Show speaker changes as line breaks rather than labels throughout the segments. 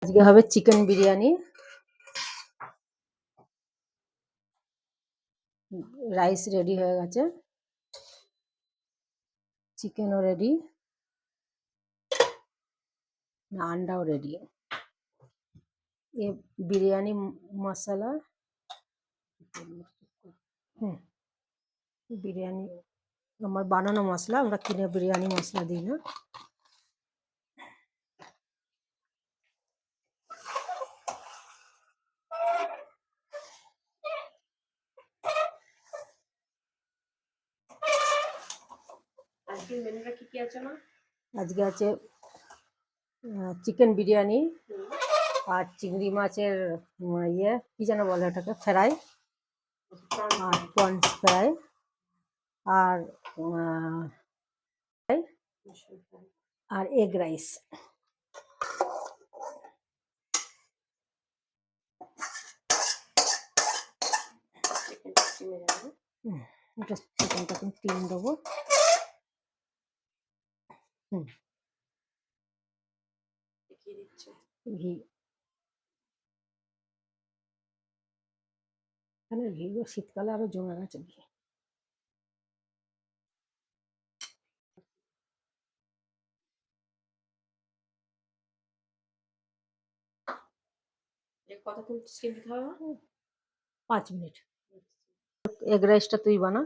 আজকে হবে chicken biryani. Rice ready হয়ে গেছে, চিকেনও রেডি, আন্ডাও রেডি। এ বিরিয়ানি মশলা, বিরিয়ানি আমার বানানো মশলা, আমরা কিনে বিরিয়ানি মশলা দিই না। আজকে আছে চিকেন বিরিয়ানি আর চিংড়ি মাছের ইয়ে কি যেন বলে ওটাকে, ফ্রাই, আর প্রনস ফ্রাই, আর আর এগ রাইস। এটা চিকেনটা স্টিম দেবো। ঘি, এখানে ঘি শীতকালে আরো জমে গেছে ঘি। কতক্ষণ স্টিম দিতে হবে? 5 মিনিট। এগ রাইসটা তুই বানা।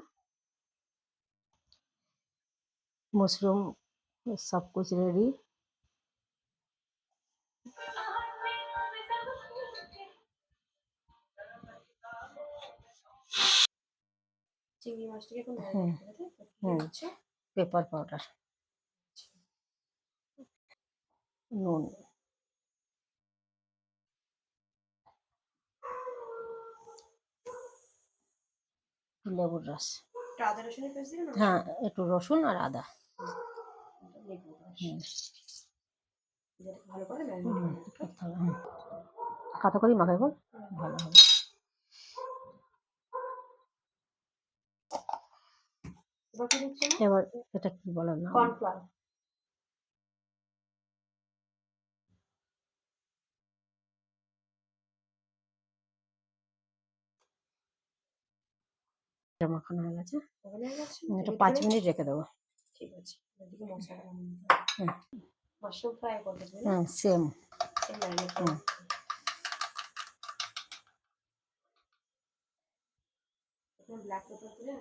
मशरूम सब कुछ रेडी। চিংড়ি মাছটাকে এখন পেপার পাউডার, নুন, লেবুর রস, আদা রসুনের পেস্ট দিবেন? হ্যাঁ, একটু রসুন আর আদা, ভালো করে কাটা করি মাখাইব, ভালো হবে। এবার এটা কি বলার না, কর্নফ্লাওয়ার। মাখানো হয়ে গেছে, এটা 5 মিনিট রেখে দেবো। ঠিক আছে, এদিকে মশলা মাশরুম ফ্রাই করতে হবে। সেম ব্ল্যাক পেপার দিয়ে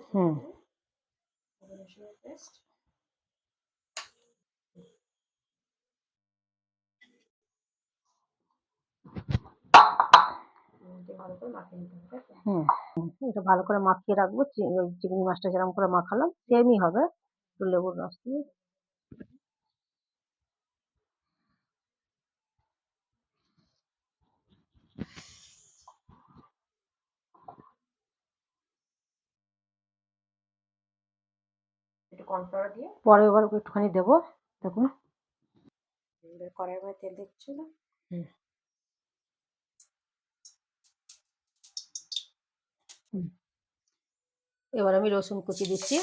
আদা রসুনের পেস্ট, এটা ভালো করে মাখিয়ে রাখবো। চিংড়ি মাছটা যেরকম করে মাখালাম সেমই হবে, একটু লেবুর রস দিয়ে। একটু কর্নফ্লাওয়ার দিয়ে পরে এবার একটুখানি দেবো। দেখুন কড়াইয়ের মধ্যে তেল দিচ্ছি না। এবার আমি রসুন কুচি দিচ্ছি।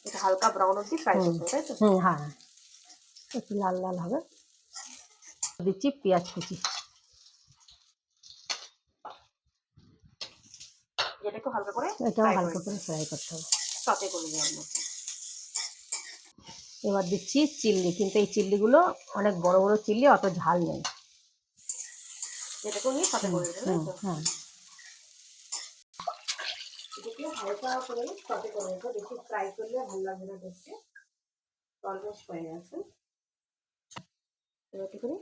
এটা হালকা ব্রাউন অবধি ফ্রাই করতে হবে, তাই তো? হ্যাঁ, একটু লাল লাল হবে। দিচ্ছি পেঁয়াজ কুচি, এটাকে হালকা করে, এটাও হালকা করে ফ্রাই করতে হবে, সতে করে দেওয়ার মতো। এবার দিচ্ছি চিল্লি, কিন্তু এই চিল্লিগুলো অনেক বড় বড় চিল্লি, অত ঝাল নেই। এটাকেও নিয়ে সতে করে দেবো। হ্যাঁ, এটাকে হালকা করে সতে করে দেবো, বেশি ফ্রাই করলে ভালো লাগবে না দেখতে। অলমোস্ট হয়ে গেছে। এবার করে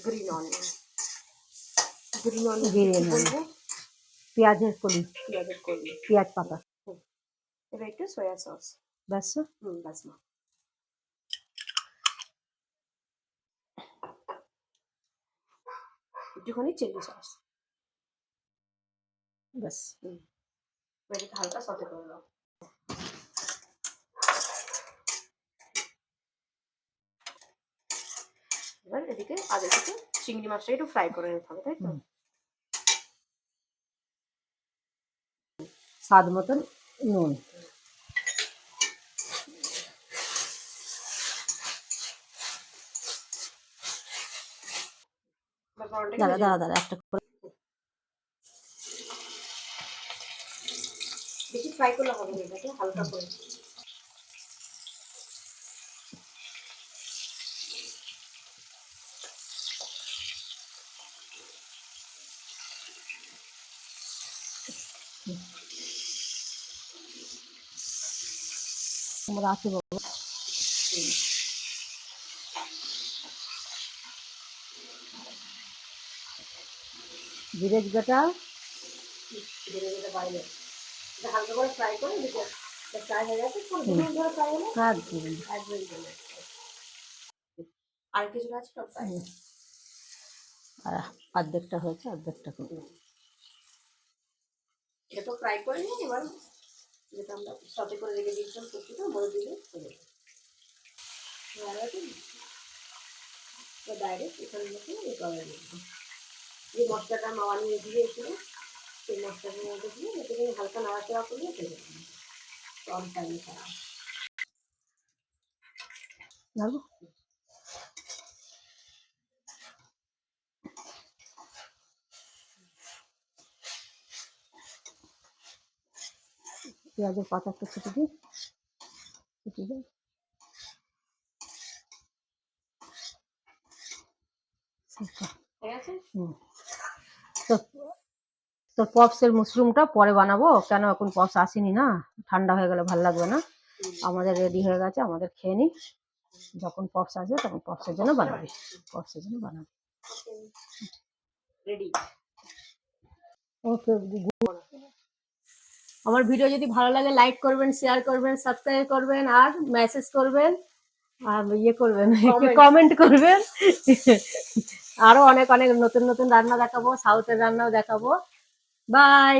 গ্রিন অনিয়ন, পেঁয়াজের কলি, পেঁয়াজ পাতা, এবার একটু সয়া সস, ব্যাস। ব্যাস না, একটুখানি চিলি সস, ব্যাস। এটাকে হালকা সতে করে দাও। এবার এদিকে আগে থেকে চিংড়ি মাছটা একটু ফ্রাই করে নিতে হবে, তাই তো? স্বাদ মতন নুন। দাঁড়া দাঁড়া দাঁড়া একটা করে
বেশি ফ্রাই করলে হবে না, এটাকে হালকা করে।
তোমরা আছে বাবা। জিরে বাটা
বাইরে এটা হালকা করে ফ্রাই করে দিতে। ফ্রাই হয়ে গেছে, 2 মিনিট ধরে ফ্রাই হলো।
আর
আর কিছু আছে সব ফ্রাই।
আর অর্ধেকটা হয়েছে, অর্ধেকটা করবো।
এটা তো ফ্রাই করে নিই। এবার যেটা আমরা সতে করে রেখে দিয়েছিলাম সবজিটা বড় দিলে চলে যাবে। ডাইরেক্ট এখানে মধ্যে এই করা নেবো। যে মশলাটা মাওয়া নিয়ে দিয়েছিল সেই মশলাটার মধ্যে দিয়ে এটাকে হালকা নাড়াচাড়া করলে চলে যাবে। কম টাইমে ছাড়া
নাড়বো। পেঁয়াজের পাতা একটু ছেটে দিই, ছেটে দিই।
ঠিক আছে।
তো তো পপসের মাশরুমটা পরে বানাবো, কেন এখন পপস আসেনি না, ঠান্ডা হয়ে গেলে ভালো লাগবে না। আমাদের রেডি হয়ে গেছে, আমাদের খেয়ে নিই। যখন পপস আসবে তখন পপসের জন্য বানাবি, পপসের জন্য বানাবি।
রেডি।
ওকে। আমার ভিডিও যদি ভালো লাগে লাইক করবেন, শেয়ার করবেন, সাবস্ক্রাইব করবেন, আর মেসেজ করবেন, আর ইয়ে করবেন, কমেন্ট করবেন। আরো অনেক অনেক নতুন নতুন রান্না দেখাবো, সাউথের রান্নাও দেখাবো। বাই।